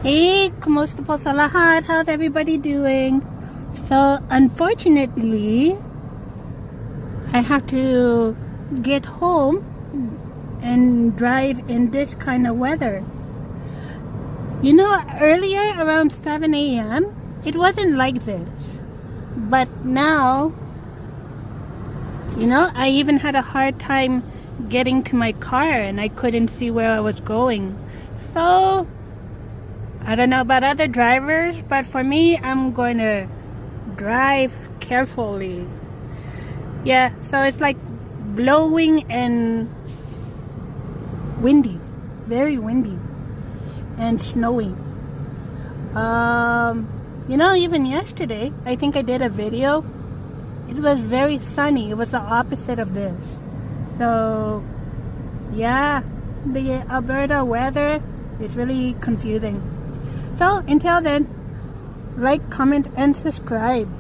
Hey, kumusta po sa lahat? How's everybody doing? So, unfortunately, I have to get home and drive in this kind of weather. You know, earlier around 7 a.m., it wasn't like this. But now, you know, I even had a hard time getting to my car and I couldn't see where I was going. So, I don't know about other drivers, but for me, I'm going to drive carefully. Yeah, so it's like blowing and windy, very windy and snowy. You know, even yesterday, I think I did a video. It was very sunny. It was the opposite of this. So, yeah, the Alberta weather is really confusing. So, until then, like, comment, and subscribe.